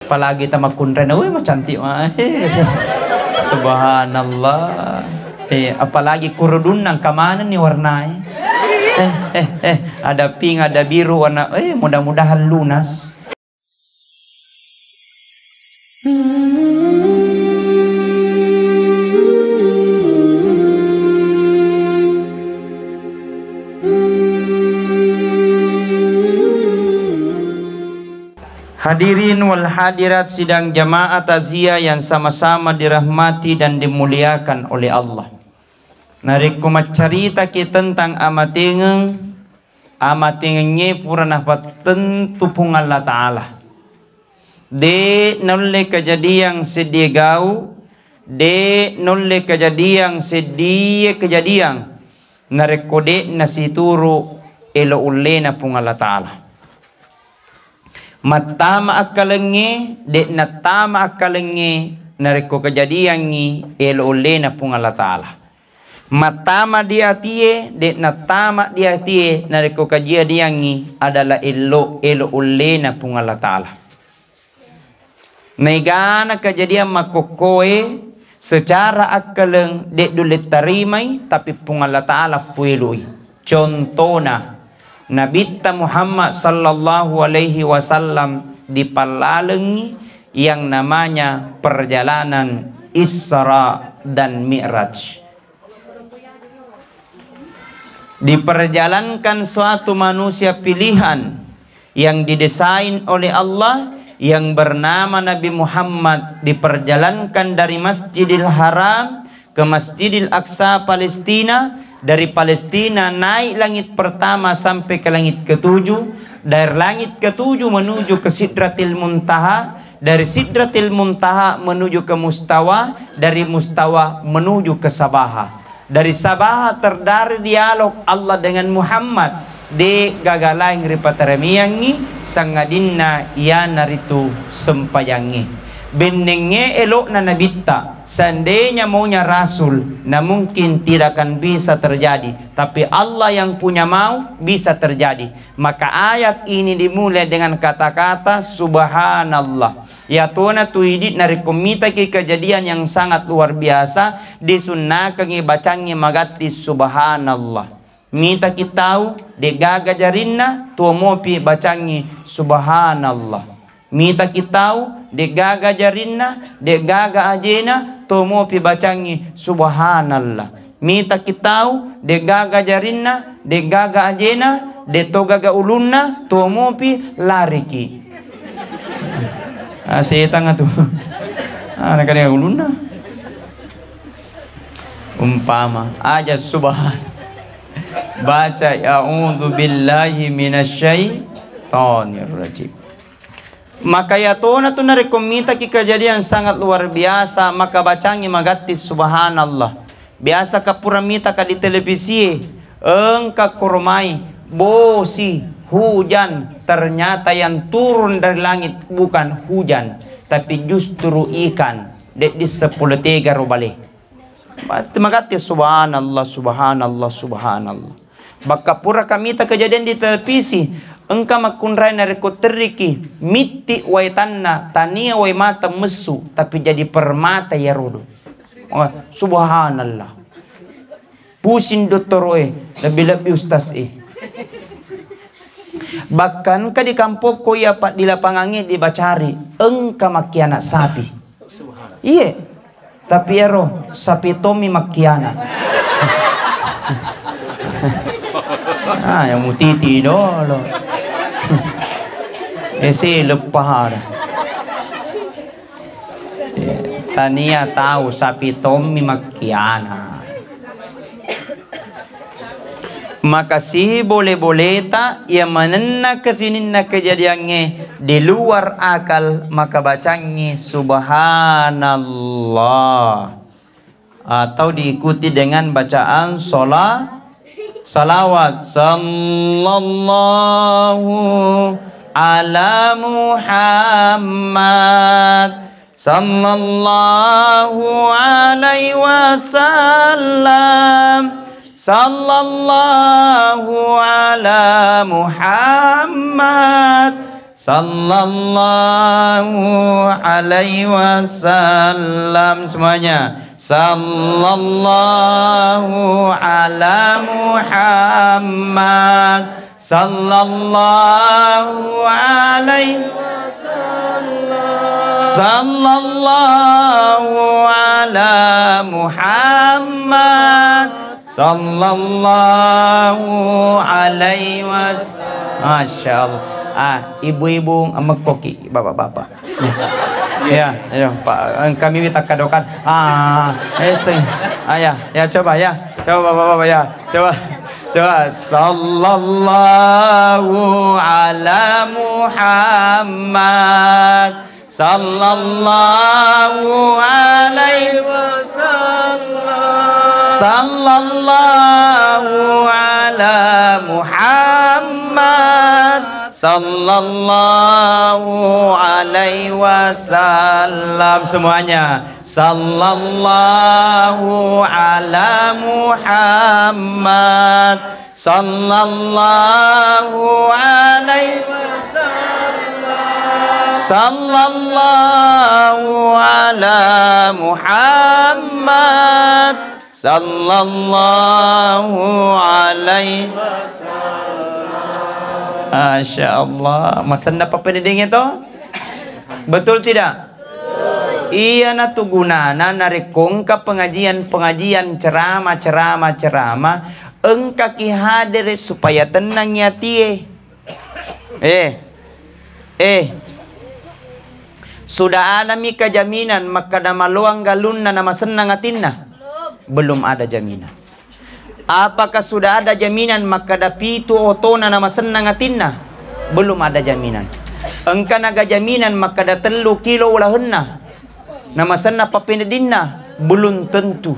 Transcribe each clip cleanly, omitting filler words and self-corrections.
Apalagi ta makunren, uy macantik mah. Subhanallah. Apalagi kurudun nang kamanan nih warnanya. Ada pink, ada biru, warna. Mudah-mudahan lunas. Hadirin wal hadirat sidang jamaah takziah yang sama-sama dirahmati dan dimuliakan oleh Allah. Narik kumacarita kita tentang amatingengnya purana tentu pung Allah Ta'ala. De nolle kejadian sedih gau, de nolle kejadian sedih kejadian. Narik kode nasituru elo ulena pung Allah Ta'ala. Matama akalengi de natama akalengi nariko kejadiangi elo olena pung Allah Ta'ala. Matama dia tie de natama dia tie nariko kejadiangi adalah elo olena pung Allah Ta'ala. Negana kejadian makokoe secara akaleng de dulit tarimai tapi pung Allah Ta'ala puelui. Contohna Nabi Muhammad sallallahu alaihi wasallam dipalalengi yang namanya perjalanan Isra dan Mi'raj. Diperjalankan suatu manusia pilihan yang didesain oleh Allah yang bernama Nabi Muhammad, diperjalankan dari Masjidil Haram ke Masjidil Aqsa Palestina. Dari Palestina naik langit pertama sampai ke langit ketujuh. Dari langit ketujuh menuju ke Sidratil Muntaha. Dari Sidratil Muntaha menuju ke Mustawa. Dari Mustawa menuju ke Sabaha. Dari Sabaha terdari dialog Allah dengan Muhammad. De gagalaing ripataramiyangi sangadinna ya naritu sempayangi. Benengnya elok na nabita. Seandainya maunya Rasul, nah mungkin tidak akan bisa terjadi. Tapi Allah yang punya mau, bisa terjadi. Maka ayat ini dimulai dengan kata-kata Subhanallah. Ya Tuhan tuidit nari komita ke kejadian yang sangat luar biasa. Disunnahkan bacanya magati Subhanallah. Mita kitau de gaga jarinna tuo mopi bacanya Subhanallah. Mita kitau de gaga jarinna de gaga ajena tomo pi bacangi Subhanallah. Mita kitau de gaga jarinna de gaga ajena de to gaga ulunna tomo pi lariki. Setan atuh. Nak ada ulunna. Umpama aja subhan. Baca ya'udzu billahi minasyaitonir rajim. Maka ya tona tu narekomita ki kejadian sangat luar biasa. Maka bacangi magati Subhanallah. Biasa kapuramita ka di televisi engka kurmai bosi hujan. Ternyata yang turun dari langit bukan hujan tapi justru ikan. Dek di 10 tega rubale. Magati Subhanallah Subhanallah Subhanallah. Baka pura kamita kejadian di televisi. Engka makunrai nareko teriki miti waitanna tania wai mata mesu tapi jadi permata ya rodo. Subhanallah. Pusing dokter lebih-lebih ustaz Bahkan ka di kampung ko ya pak di lapangannya dibacari engka makiana sapi. Iya. Tapi ya roh sapi tomi makiana. Yang mutiti dolo. Ese lepah. Tania tahu sapi tomi makiana. Maka si boleh-boleh tak yang menena kesini nak kejadiannya di luar akal maka bacanya Subhanallah atau diikuti dengan bacaan salawat sallallahu ala Muhammad sallallahu alaihi wasallam sallallahu ala Muhammad Sallallahu alaihi wasallam. Semuanya. Sallallahu ala Muhammad. Sallallahu alaihi wasallam. Sallallahu ala Muhammad. Sallallahu alaihi wasallam. Masya Allah. Ibu-ibu mekoki, bapak-bapak. Ya, ayo Pak, kami minta kadokan. Ya, coba ya. Coba bapak-bapak ya. Coba. Sallallahu ala Muhammad. Sallallahu alaihi wasallam. Sallallahu ala Muhammad. Sallallahu alaihi wasallam. Semuanya. Sallallahu ala Muhammad. Sallallahu alaihi wasallam. Sallallahu ala Muhammad. Sallallahu alaihi wasallam. Masya Allah. Masa dapat pendidikan itu? Betul tidak? Iya na tu gunana narikong ka pengajian ceramah engka ki hadir supaya tenang ya tie. Sudah ada mika jaminan maka nama luang galun na nama senang atinna? Belum ada jaminan. Apakah sudah ada jaminan maka dapitu otona nama senang atinna? Belum ada jaminan. Engka naga jaminan maka da 3 kilo ulahenna nama senang papinedinna? Belum tentu.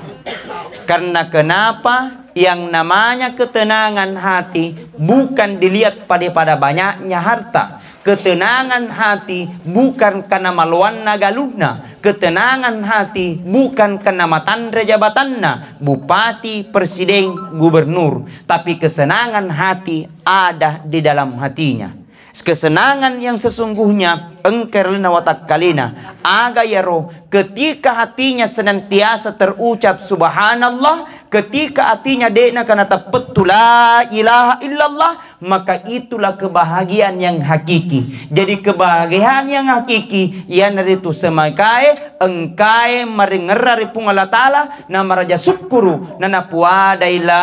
Karena kenapa? Yang namanya ketenangan hati bukan dilihat pada banyaknya harta. Ketenangan hati bukan karena maluanna galuna. Ketenangan hati bukan karena matandra jabatanna, bupati, presiden, gubernur. Tapi kesenangan hati ada di dalam hatinya. Kesenangan yang sesungguhnya engkerlina watakkalina agayaro ketika hatinya senantiasa terucap subhanallah, ketika hatinya dena karena tapetul la ilaha illallah, maka itulah kebahagiaan yang hakiki. Jadi kebahagiaan yang hakiki yang itu semakai engkai maringerari pung Allah Ta'ala nama raja syukuru nana puadailah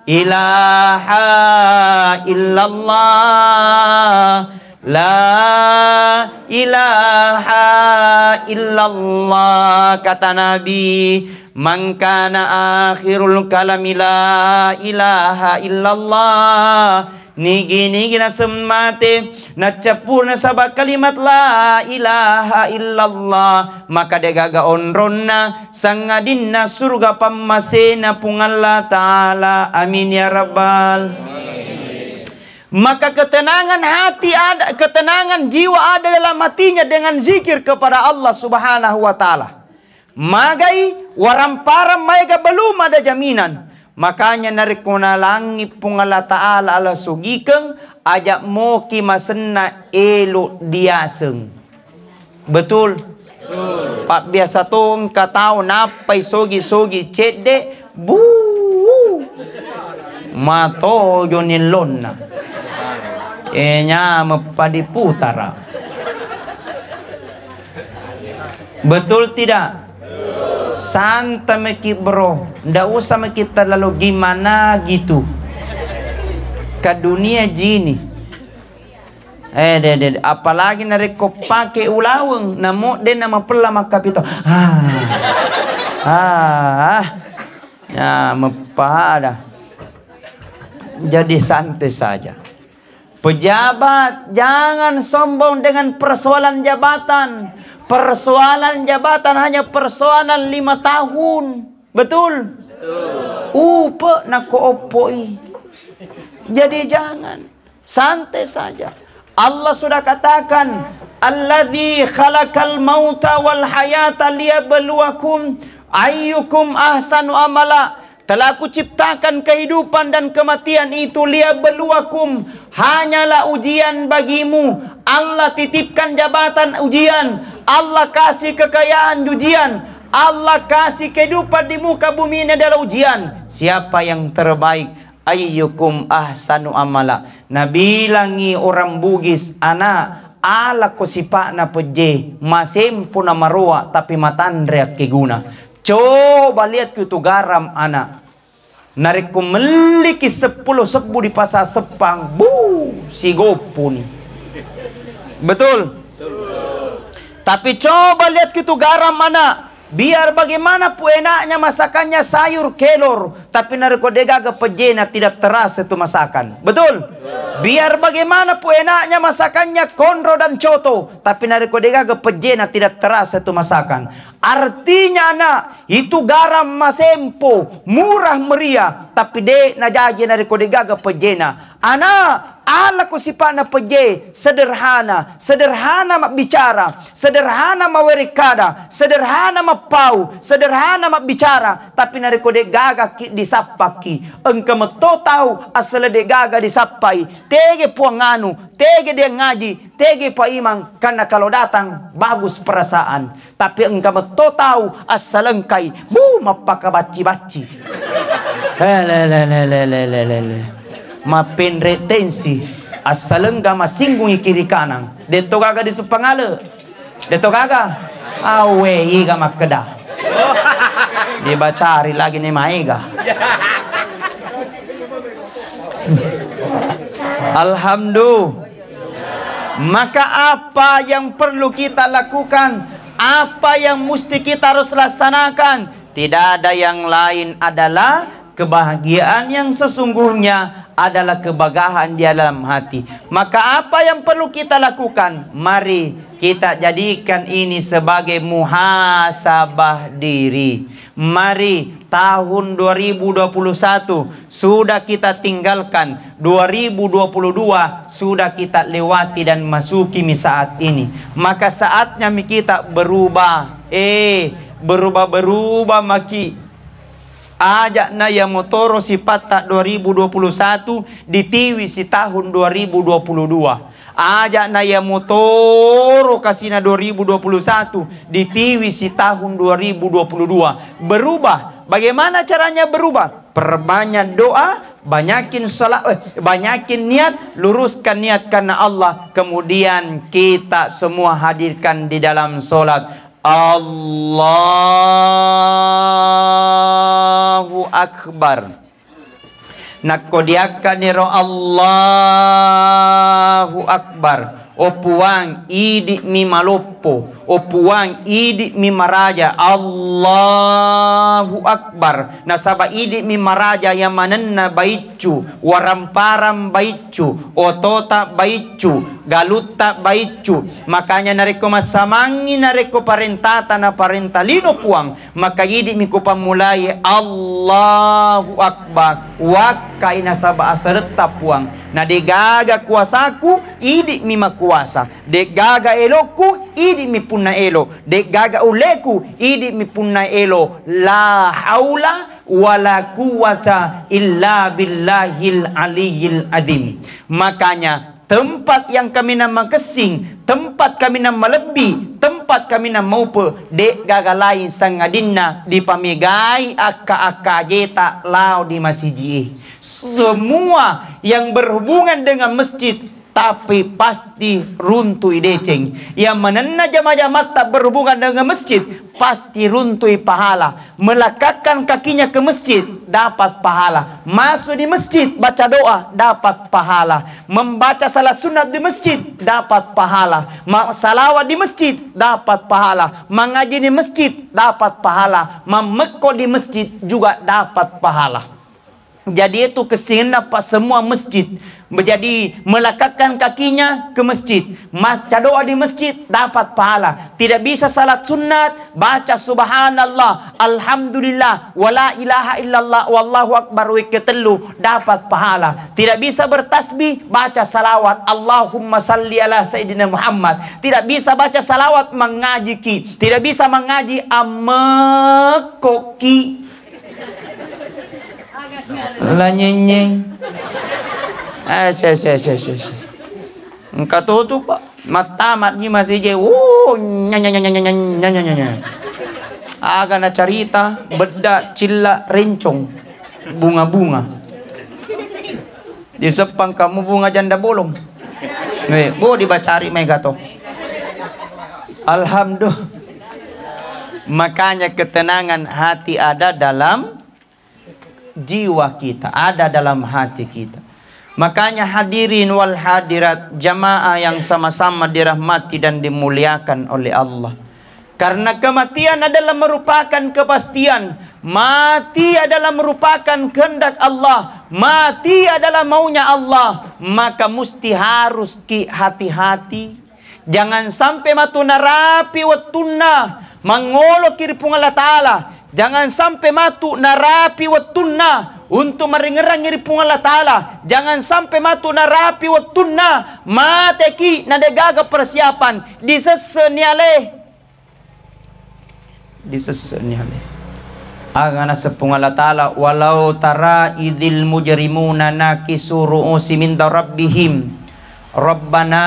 ilaha illallah, la ilaha illallah. Kata Nabi, man kana akhirul kalami la ilaha illallah, nigi na semate na capur na sabak kalimat la ilaha illallah, maka degaga onronna sangadinna surga pammasena pung Allah Ta'ala. Amin ya rabbal. Maka ketenangan hati ada, ketenangan jiwa ada dalam hatinya dengan zikir kepada Allah Subhanahu wa Ta'ala. Magai waramparam maiga belum ada jaminan. Makanya narikuna langit pung Allah Ta'ala ala sugikeng ajak moki masenna elo diaseng. Betul? Pak biasa tong katau napai sogi cede bu mato jonilonna enya mepadi putara. Betul tidak? Santai meki bro, ndak usah kita lalu gimana gitu. Ke dunia jini. Apalagi nari ko pake ulaweng, namo den nama pela makapito. Ya mepada. Jadi santai saja. Pejabat jangan sombong dengan persoalan jabatan. Persoalan jabatan hanya persoalan 5 tahun. Betul? Upe nako opoi. Jadi jangan. Santai saja. Allah sudah katakan, alladzi khalaqal mauta wal hayata liyabluwakum ayyukum ahsanu amala. Telah aku ciptakan kehidupan dan kematian itu liyabluwakum, hanyalah ujian bagimu. Allah titipkan jabatan ujian, Allah kasih kekayaan ujian, Allah kasih kehidupan di muka bumi ini adalah ujian. Siapa yang terbaik? Ayyukum ahsanu amala. Nabi langi orang Bugis, anak ala ko sipa na peje, masempo na marua tapi matandre ke guna. Coba lihat itu garam anak. Narik ko meliki 10 sebu di pasar Sepang. Si gopo nih. Betul? Tapi coba lihat itu garam anak. Biar bagaimana pun enaknya masakannya sayur kelor, tapi nariko degaga pejena tidak terasa itu masakan. Betul? Biar bagaimana pun enaknya masakannya kondro dan coto, tapi nariko degaga pejena tidak terasa itu masakan. Artinya anak, itu garam masempo, murah meriah, tapi de najaji nariko degaga pejena. Anak, ala ko sipana peje, sederhana, sederhana mak bicara, sederhana mawerikada, sederhana mapau, sederhana mak bicara, tapi nariko de gaga disapaki. Engkau meto tahu asal de gaga disapai, tege puanganu, tege dia ngaji, tege pa imang, karena kalau datang bagus perasaan, tapi engkau meto tahu asal engkai, mapaka baci-baci. Mapin retensi asal enggak masinggung kiri kanan deto gaga di supangale deto gaga awe iga makeda dibacari lagi nih maiga. Alhamdulillah. Maka apa yang perlu kita lakukan, apa yang mesti kita harus laksanakan, tidak ada yang lain adalah kebahagiaan yang sesungguhnya adalah kebahagiaan di dalam hati. Maka apa yang perlu kita lakukan? Mari kita jadikan ini sebagai muhasabah diri. Mari tahun 2021 sudah kita tinggalkan, 2022 sudah kita lewati dan masuki saat ini. Maka saatnya kita berubah. Berubah maki. Ajak na yang motoro si patak 2021 ditiwi si tahun 2022. Ajak na yang motoro kasina 2021 ditiwi si tahun 2022. Berubah. Bagaimana caranya berubah? Perbanyak doa, banyakin salat, banyakin niat, luruskan niat karena Allah. Kemudian kita semua hadirkan di dalam solat. Allahu Akbar. Nakodiakan niro Allahu Akbar. Opuang idi mi malopo, opuang idi mi maraja. Allahu Akbar. Nasaba idi mi maraja yang manenna baicu, waramparam baicu, otota baicu, galuta baicu. Makanya nareko masamangi nareko parentata na parentalino puang. Maka idi mi ko pamulai Allahu Akbar. Wakai nasaba asareta puang. Na degaga kuasaku idi mi makuasa, degaga eloku idi mi punna elo, degaga uleku idi mi punna elo. La haula wala quwata illa billahil aliyil adim. Makanya tempat yang kami nama kesing, tempat kami nama lebih, tempat kami nama maupe, dek gaga lain sangadinna di pamigai akka jeta lau di masjid. Semua yang berhubungan dengan masjid tapi pasti runtui deceng. Yang menena jamaah tak berhubungan dengan masjid pasti runtui pahala. Melekatkan kakinya ke masjid dapat pahala. Masuk di masjid baca doa dapat pahala. Membaca salat sunat di masjid dapat pahala. Salawat di masjid dapat pahala. Mengaji di masjid dapat pahala. Memekko di masjid juga dapat pahala. Jadi itu kesehatan apa semua masjid. Menjadi melekatkan kakinya ke masjid. Baca doa di masjid dapat pahala. Tidak bisa salat sunat baca subhanallah, alhamdulillah, wala ilaha illallah, wallahu akbar wiketelu dapat pahala. Tidak bisa bertasbih baca salawat Allahumma salli ala sayyidina Muhammad. Tidak bisa baca salawat mengaji ki. Tidak bisa mengaji amekoki. Lah nyenyeng. Engkau tuh Pak, matamat ni masih je. Nyanya. Aga na carita, bedak, cilla, rencong, bunga-bunga. Di sepang kamu bunga janda bolong. Bo dibacari mega to. Alhamdulillah. Makanya ketenangan hati ada dalam jiwa kita, ada dalam hati kita. Makanya hadirin wal hadirat, jamaah yang sama-sama dirahmati dan dimuliakan oleh Allah. Karena kematian adalah merupakan kepastian. Mati adalah merupakan kehendak Allah. Mati adalah maunya Allah. Maka mesti harus hati-hati. Jangan sampai matu narapi wattunna mangolo kiripung Allah Ta'ala. Jangan sampai matu narapi wattunna untuk meringerang iripung Allah Ta'ala. Jangan sampai matu narapi wattunna mateki nadegaga persiapan diseseniale. Agana sepung Allah Ta'ala, walau tara idil mujrimuna nakisu ru'usi min rabbihim rabbana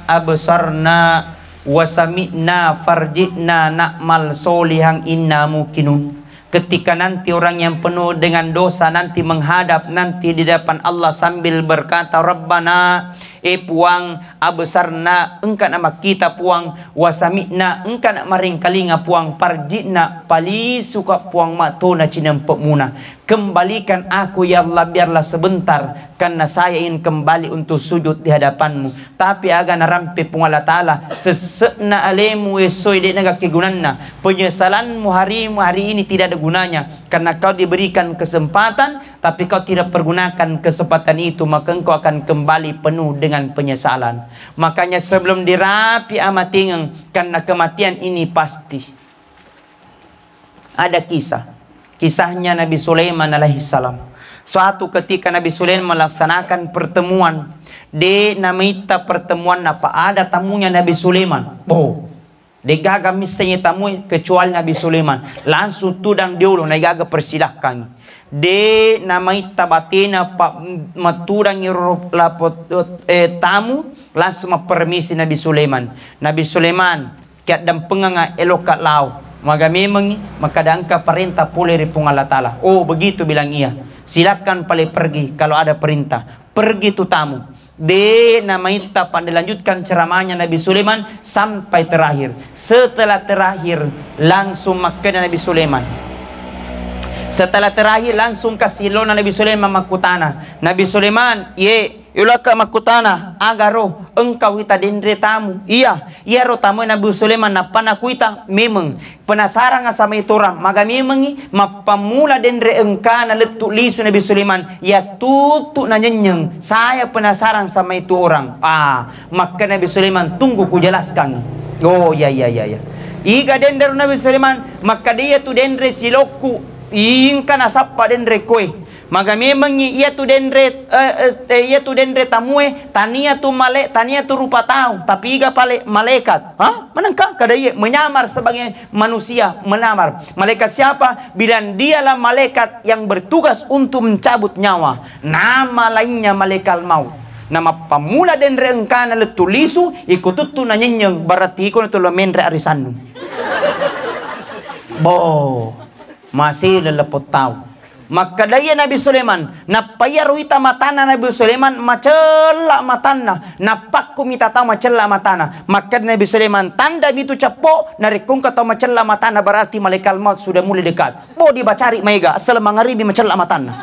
absarna wasami'na farji'na na'mal solihang inna mukinun. Ketika nanti orang yang penuh dengan dosa nanti menghadap nanti di depan Allah sambil berkata, Rabbana, puang, abesarna, engkau nama kita puang, wasami'na, engkau nak maring kalinga puang, parjina, pali suka puang matona cinempek muna. Kembalikan aku ya Allah biarlah sebentar, karena saya ingin kembali untuk sujud di hadapanmu. Tapi aga narampe pung Allah Ta'ala, sesekna alemu esoi de naga kegunanna. Penyesalanmu hari ini tidak ada gunanya, karena kau diberikan kesempatan tapi kau tidak pergunakan kesempatan itu, maka engkau akan kembali penuh dengan penyesalan. Makanya sebelum dirapi amat tingeng, karena kematian ini pasti. Ada kisahnya Nabi Sulaiman alaihissalam. Suatu ketika Nabi Sulaiman melaksanakan pertemuan, de namita pertemuan apa ada tamunya Nabi Sulaiman. Degaga misalnya tamu kecuali Nabi Sulaiman. Langsung tudang diulo negaga persilahkan. De namita batina pa matudang lapot tamu langsung permisi Nabi Sulaiman. Nabi Sulaiman kiat dan penganga elokat lau. Maka memang maka dangka perintah pulih ripung Allah Ta'ala. Oh begitu bilang ia. Silakan paling pergi kalau ada perintah. Pergi tu tamu. De namaita dilanjutkan ceramahnya Nabi Sulaiman sampai terakhir. Setelah terakhir langsung makan Nabi Sulaiman. Setelah terakhir langsung kasih lona Nabi Sulaiman makutana. Nabi Sulaiman ulaka makutana agaro engkau kita dendre tamu. Iya ro tamu Nabi Sulaiman napana kuita memang penasaran sama itu orang. Maka memang mapamula dendre engkana letu lisu Nabi Sulaiman ya tutu nanyenyeng. Saya penasaran sama itu orang. Maka Nabi Sulaiman tunggu ku jelaskan. Oh ya. Iga dendre Nabi Sulaiman maka dia tu dendre siloku ingka nasapa dendre koe. Maka memang ia tu dendre tamue tania tu rupa tahu tapi iga pale malaikat. Manangka kada ia menyamar sebagai manusia melamar. Malaikat siapa? Bilang dialah malaikat yang bertugas untuk mencabut nyawa. Nama lainnya malaikat maut. Nama pamula dendre engkana letulisu ikututu nanyenyeng berarti iko tu lemendre arisannu. Masih lelepot tahu. Maka daya Nabi Sulaiman napaya ruita matana Nabi Sulaiman macela matana napakku mita tahu macela matana. Maka Nabi Sulaiman tanda gitu capo narikung kata macela matana berarti malaikat maut sudah mulai dekat. Dibacari mega selemangaribi macela matana.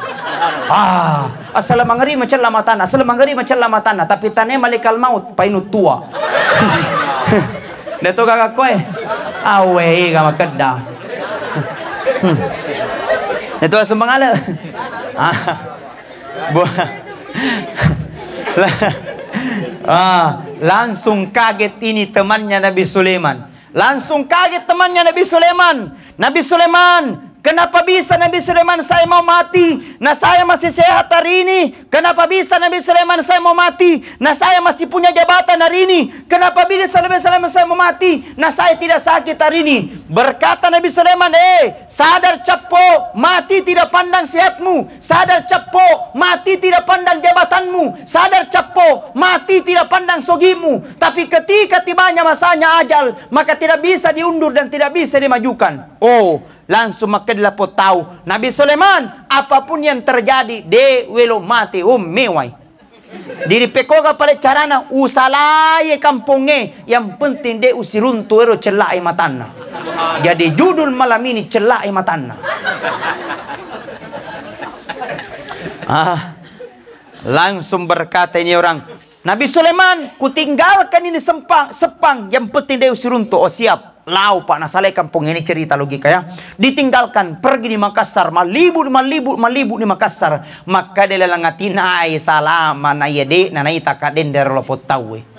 Selemangaribi macela matana, selemangaribi macela matana tapi tane malaikat maut painu tua. Dato kakak koe. Awe ga makeda. Itu sembangala. Langsung kaget ini temannya Nabi Sulaiman. Nabi Sulaiman, Kenapa bisa Nabi Sulaiman saya mau mati? Nah saya masih sehat hari ini. Kenapa bisa Nabi Sulaiman saya mau mati? Nah saya masih punya jabatan hari ini. Kenapa bisa Nabi Sulaiman saya mau mati? Nah saya tidak sakit hari ini. Berkata Nabi Sulaiman, sadar cepo, mati tidak pandang sehatmu. Sadar cepo, mati tidak pandang jabatanmu. Sadar cepo, mati tidak pandang sogimu. Tapi ketika tibanya masanya ajal, maka tidak bisa diundur dan tidak bisa dimajukan. Oh, langsung maka dilapot tahu Nabi Sulaiman, apapun yang terjadi de welo mati mewai. Diri pekoga pada carana usalaye kampunge, yang penting de usiruntu ero celai matanna. Jadi judul malam ini celai matanna. Langsung berkata ini orang, Nabi Sulaiman, kutinggalkan ini sepang, yang penting dia usiruntu. Oh siap, lau pak nasalai kampung ini cerita logika ya. Ditinggalkan, pergi di Makassar, malibut di Makassar. Maka dia langati nai salama na yede, na nai takaden dari lopot tawe.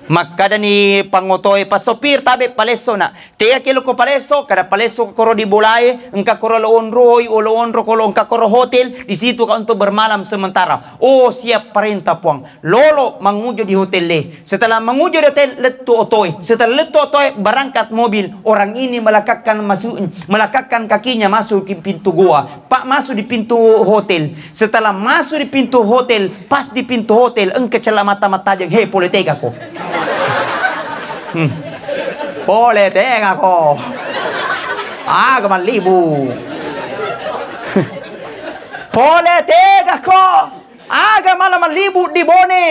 Maka dani pangotoi pasopir tabe paleso na. Tea kilo ko paleso, kada paleso koro di bolai, engka koro loonroi, o loonro kolo engka koro hotel, di situ ka untuk bermalam sementara. Oh siap perintah puang. Lolo mangujo di hotel le. Setelah mangujo di hotel, letu otoi. Setelah letu otoi, berangkat mobil. Orang ini melakakkan kakinya masuk ke pintu goa. Pak masuk di pintu hotel. Setelah masuk di pintu hotel, pas di pintu hotel, engka celah mata-mata jeng, hei politika ko. Boleh tengah ko. Agak malibu. Boleh tengah ko. Agak malah malibu di bone.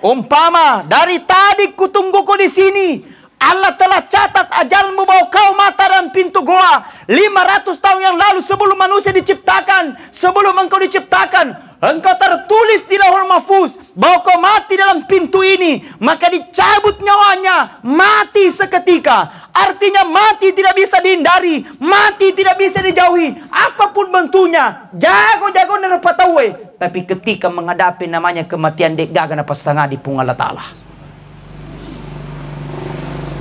Umpama dari tadi kutunggu ko di sini. Allah telah catat ajalmu bahwa kau mata dalam pintu goa 500 tahun yang lalu sebelum manusia diciptakan. Sebelum engkau diciptakan, engkau tertulis di Lauhul Mahfuz bahwa kau mati dalam pintu ini. Maka dicabut nyawanya, mati seketika. Artinya mati tidak bisa dihindari, mati tidak bisa dijauhi, apapun bentuknya. Jago-jago nerpatawe. Tapi ketika menghadapi namanya kematian, dek gaga na pasanga di pungal ta'ala.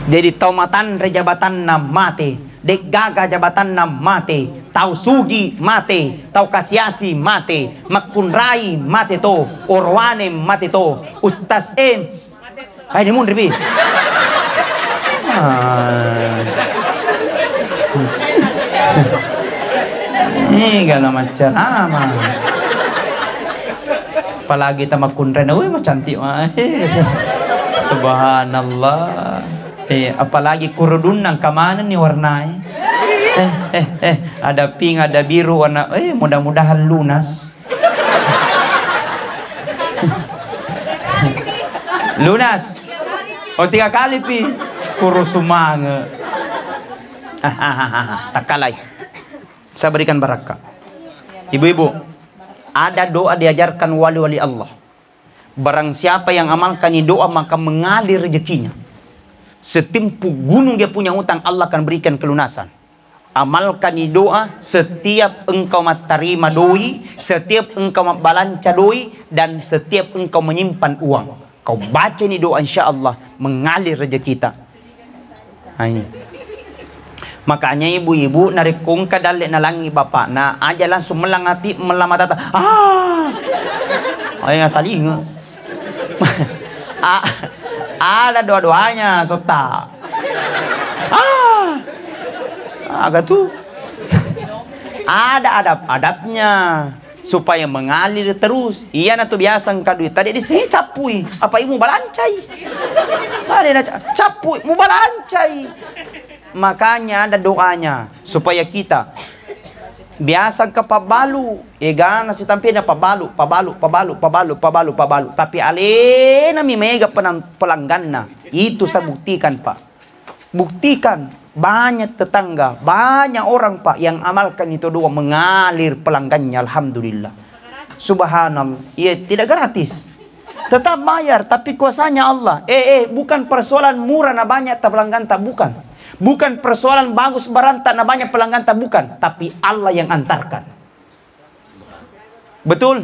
Jadi taumatan rejabatan na mati, dek gaga jabatan na mati, tau sugi mati, tau kasiasi mati, makunrai mati to, orwane mati to, ustaz ay di mun ribi. Ini gala macam ama. Apalagi ta makunrai na, macam cantik mah. Subhanallah. Apalagi kurudun ng kamanan ni warnai. Ada pink, ada biru, warna. Mudah-mudahan lunas. Lunas. O 3 kali pi. Kurusumanga. Takalay. Saya berikan barakah. Ibu-ibu, ada doa diajarkan wali-wali Allah. Barang siapa yang amalkan ini doa, maka mengalir rezekinya. Setimpu gunung dia punya utang, Allah akan berikan kelunasan. Amalkan ini doa, setiap engkau terima doi, setiap engkau balanca doi, dan setiap engkau menyimpan uang. Kau baca ini doa, insya Allah mengalir rezeki kita. Nah, ini. Makanya ibu-ibu narik kongka dalik nalangi bapak na aja langsung melangati melamatata. Ayah talinga. Ada doa-doanya sota. Agak tuh. Ada adab-adabnya supaya mengalir terus. Iya na tuh biasa engkau duit. Tadi di sini capui. Apa ibu balancai? Ada capui, mau balancai. Makanya ada doanya supaya kita biasa ke pabalu, gana si tampina pabalu. Tapi alena mi mega pelanggan na. Itu saya buktikan pak. Buktikan banyak tetangga, banyak orang pak yang amalkan itu doa mengalir pelanggannya. Alhamdulillah. Subhanallah. Iya tidak gratis. Tetap bayar tapi kuasanya Allah. Bukan persoalan murah na banyak pelanggan tak bukan. Bukan persoalan bagus berantak na banyak pelanggan tak bukan, tapi Allah yang antarkan. Betul?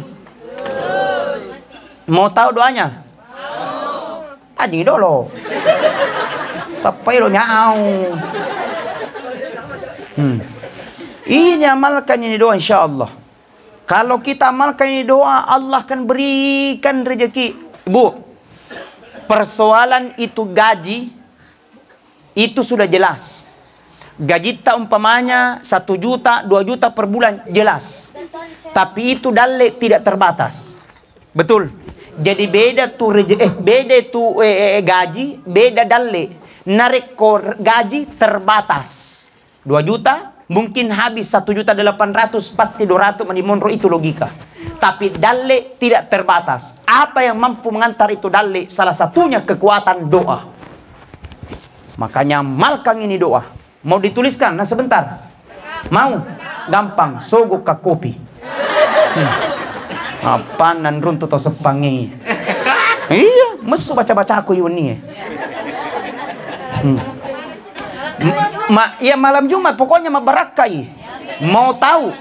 Mau tahu doanya? Tadi dulu. Tapi lo nyau. Ini amalkan ini doa insya Allah. Kalau kita amalkan ini doa, Allah akan berikan rezeki. Ibu, persoalan itu gaji, itu sudah jelas. Gaji tak umpamanya 1 juta, 2 juta per bulan, jelas. Tapi itu dalil tidak terbatas. Betul. Jadi beda tuh gaji, beda dalil. Narik gaji terbatas. 2 juta, mungkin habis 1.800.000, pasti 200 menimondro, itu logika. Tapi dalil tidak terbatas. Apa yang mampu mengantar itu dalil? Salah satunya kekuatan doa. Makanya amalkan ini doa. Mau dituliskan? Nah sebentar. Mau? Gampang. Sogok ke kopi. Apa nan runtuh atau sepangi? Iya, mesu baca-baca aku ini. Ya malam Jumat pokoknya barakai. Mau tahu?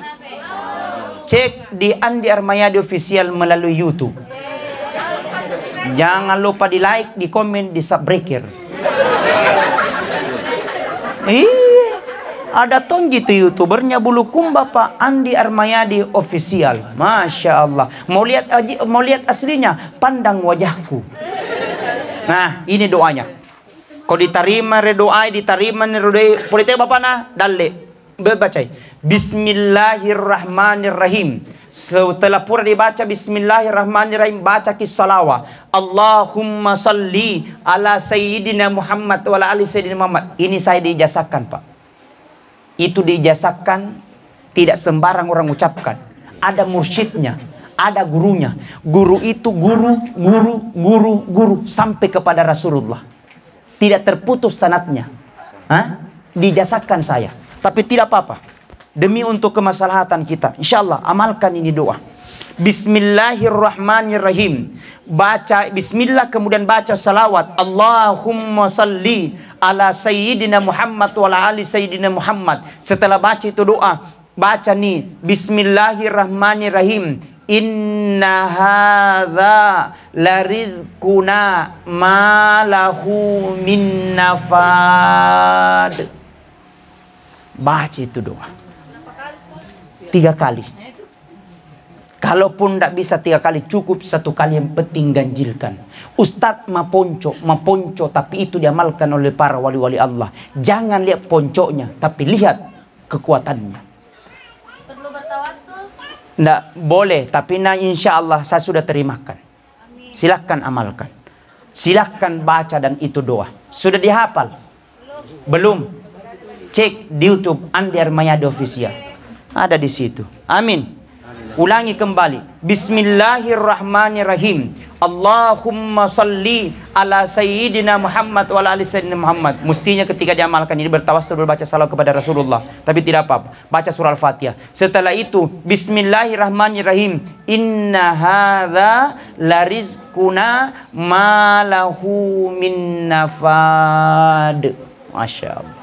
Cek di Andi Armayadi Official melalui YouTube. Jangan lupa di like, di komen, di subscribe. Ada tonji tuh youtubernya Bulukumba Pak Andi Armayadi Official. Masya Allah. Mau lihat aslinya, pandang wajahku. Nah ini doanya. Kau diterima redoai, diterima redoai. Politik bapak nah dalil. Baca. Bismillahirrahmanirrahim. Setelah pura dibaca Bismillahirrahmanirrahim, baca kisalawa. Allahumma salli ala Sayyidina Muhammad wa ala ali Sayyidina Muhammad. Ini saya diijazahkan Pak. Itu diijazahkan, tidak sembarang orang ucapkan. Ada mursyidnya, ada gurunya. Guru itu guru sampai kepada Rasulullah. Tidak terputus sanadnya. Diijazahkan saya. Tapi tidak apa-apa. Demi untuk kemaslahatan kita. Insyaallah amalkan ini doa. Bismillahirrahmanirrahim. Baca bismillah kemudian baca salawat. Allahumma salli ala Sayyidina Muhammad wa ala ali Sayyidina Muhammad. Setelah baca itu doa, baca nih Bismillahirrahmanirrahim. Inna hadza larizquna ma lahu min nafad. Baca itu doa 3 kali. Kalaupun tidak bisa 3 kali, cukup 1 kali, yang penting ganjilkan. Ustadz maponco, tapi itu diamalkan oleh para wali-wali Allah. Jangan lihat ponconya, tapi lihat kekuatannya. Perlu bertawassul? Tidak boleh, tapi insya Allah saya sudah terimakan. Silahkan amalkan. Silahkan baca dan itu doa. Sudah dihafal? Belum? Cek di YouTube Andi Armayadi Official. Ada di situ. Amin. Ulangi kembali. Bismillahirrahmanirrahim. Allahumma salli ala Sayyidina Muhammad wa ala ali Sayyidina Muhammad. Mestinya ketika diamalkan ini bertawassul, berbaca salawat kepada Rasulullah. Tapi tidak apa-apa. Baca surah Al-Fatihah. Setelah itu Bismillahirrahmanirrahim. Inna hadza larizquna ma lahu min nafad. Masya Allah.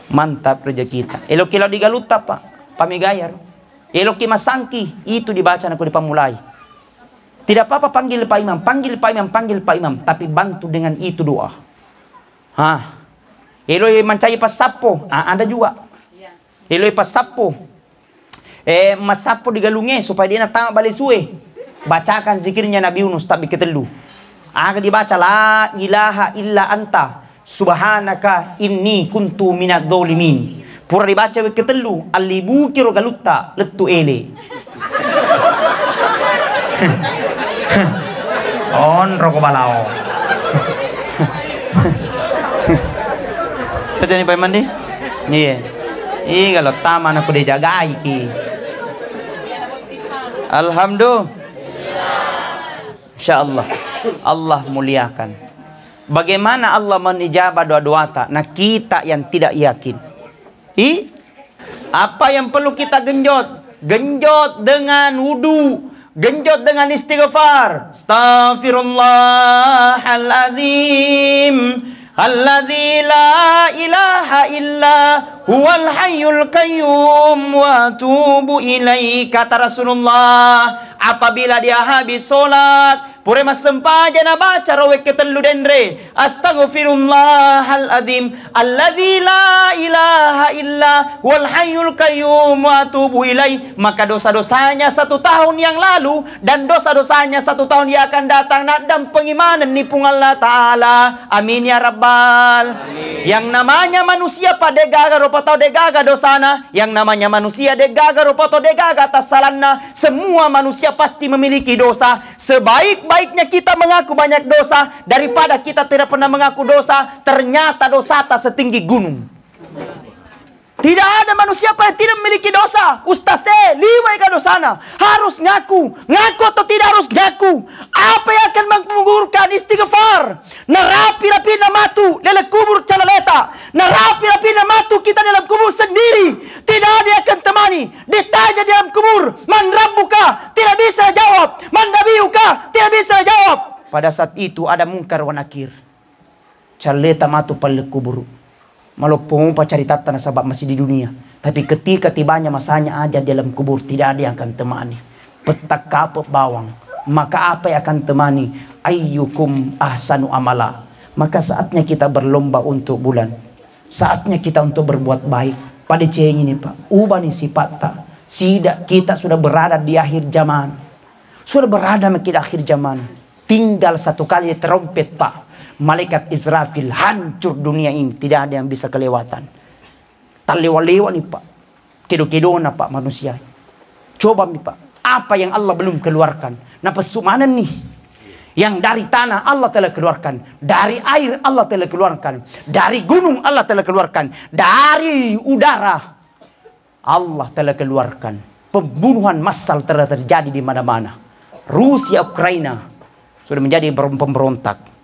Mantap rezeki kita. Elok kalau digaluta Pak. Pamigayar. Elok masangki. Itu dibaca aku dipamulai. Tidak apa-apa panggil Pak Imam. Panggil Pak Imam. Panggil Pak Imam. Tapi bantu dengan itu doa. Elok mencari pas sapo. Ada juga. Elok pas sapo. Mas sapo digalunge supaya dia nak balik suwe. Bacakan zikirnya Nabi Yunus tapi ketelu. Akan dibaca la ilaha illa anta. Subhanaka inni kuntu minadz zalimin. Pura dibaca ketelu alibu kiro galutta letu ele. On roko balao. Caca ni Pak Mandi? Iya. Kalau taman aku dijagai ki. Alhamdulillah. Insyaallah Allah muliakan. Bagaimana Allah menijabah doa-doa tak? Nah kita yang tidak yakin. Apa yang perlu kita genjot? Genjot dengan wudu. Genjot dengan istighfar. Astaghfirullahaladzim. Alladzi la ilaha illa huwal hayyul qayyum wa atubu ilaih. Kata Rasulullah, apabila dia habis solat, Pure mas sempaja na baca rawek ketelu dendre. Astaghfirullahaladzim alladzi la ilaha illa wal hayyul qayyum wa atubu ilaih. Maka dosa-dosanya 1 tahun yang lalu dan dosa-dosanya 1 tahun yang akan datang dan pengimanan ni pung Allah Ta'ala. Amin ya Rabbal. Amin. Yang namanya manusia pada gaga rupa tau degaga dosana. Yang namanya manusia degaga rupa tau degaga atas salana. Semua manusia pasti memiliki dosa. Sebaik-baiknya kita mengaku banyak dosa daripada kita tidak pernah mengaku dosa. Ternyata dosa tak setinggi gunung. Tidak ada manusia yang tidak memiliki dosa. Ustaz liwai ka dosana. Harus ngaku. Ngaku atau tidak harus ngaku. Apa yang akan menggugurkan istighfar? Narapi-rapi namatu dalam kubur calaleta. Narapi-rapi namatu kita dalam kubur sendiri. Tidak ada yang akan temani. Ditanya dalam kubur, man rabbuka? Tidak bisa jawab. Man nabiyuka? Tidak bisa jawab. Pada saat itu ada mungkar wa nakir. Calaleta matu pada kubur. Malu pemumpa cari tata nasabab masih di dunia. Tapi ketika tibanya masanya aja dalam kubur, tidak ada yang akan temani. Petak kapok bawang. Maka apa yang akan temani? Ayyukum ahsanu amala. Maka saatnya kita berlomba untuk bulan. Saatnya kita untuk berbuat baik. Pada ceng ini Pak. Ubah nih sifat tak. Sidak kita sudah berada di akhir zaman. Sudah berada di akhir zaman. Tinggal 1 kali terompet Pak. Malaikat Israfil hancur dunia ini. Tidak ada yang bisa kelewatan. Tak lewa-lewa nih Pak. Kedo-kedona Pak manusia. Coba nih Pak. Apa yang Allah belum keluarkan. Nah pesumanan nih. Yang dari tanah Allah telah keluarkan. Dari air Allah telah keluarkan. Dari gunung Allah telah keluarkan. Dari udara Allah telah keluarkan. Pembunuhan massal telah terjadi di mana-mana. Rusia, Ukraina sudah menjadi pemberontak.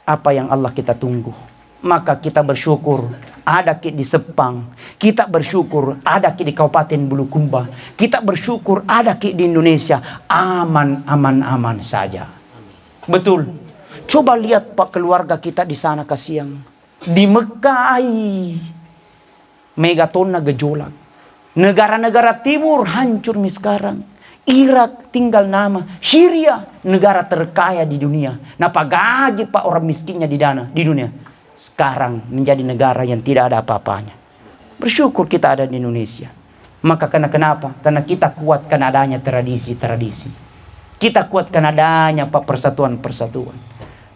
Apa yang Allah kita tunggu? Maka kita bersyukur ada di Sepang. Kita bersyukur ada di Kabupaten Bulukumba. Kita bersyukur ada di Indonesia. Aman saja. Betul. Coba lihat Pak keluarga kita di sana kasihan. Di Mekah megatona gejolak. Negara-negara timur hancur sekarang. Irak tinggal nama. Syria negara terkaya di dunia. Napa gaji Pak orang miskinnya di dunia. Sekarang menjadi negara yang tidak ada apa-apanya. Bersyukur kita ada di Indonesia. Maka kenapa? Karena kita kuatkan adanya tradisi-tradisi. Kita kuatkan adanya Pak persatuan-persatuan.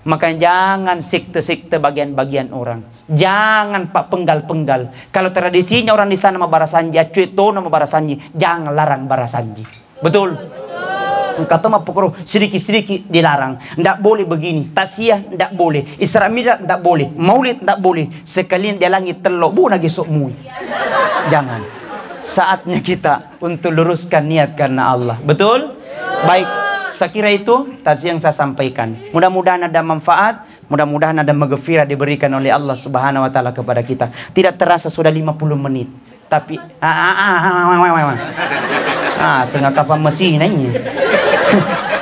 Maka jangan sekte-sekte bagian-bagian orang. Jangan Pak penggal-penggal. Kalau tradisinya orang di sana sama barasanji, acueto nama barasanji, jangan larang barasanji. Betul. Kata mah pokok sedikit-sedikit dilarang. Tidak boleh begini. Tasiyah tidak boleh. Isra Mi'raj tidak boleh. Maulid tidak boleh. Sekalian dia langit telok. Bu lagi sok mui. Jangan. Saatnya kita untuk luruskan niat karena Allah. Betul? Baik. Saya kira itu tasiyah yang saya sampaikan. Mudah-mudahan ada manfaat. Mudah-mudahan ada maghfirah diberikan oleh Allah Subhanahu wa taala kepada kita. Tidak terasa sudah 50 menit. Tapi sengah kapal mesin ini.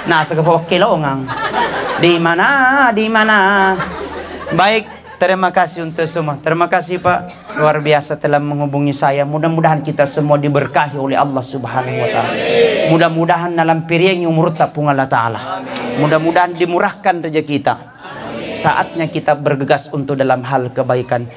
Nah, sekapa kelongang. Di mana? Baik, terima kasih untuk semua. Terima kasih Pak. Luar biasa telah menghubungi saya. Mudah-mudahan kita semua diberkahi oleh Allah Subhanahu wa taala. Mudah-mudahan dalam piring umur tapung Allah taala. Mudah-mudahan dimurahkan rezeki kita. Saatnya kita bergegas untuk dalam hal kebaikan.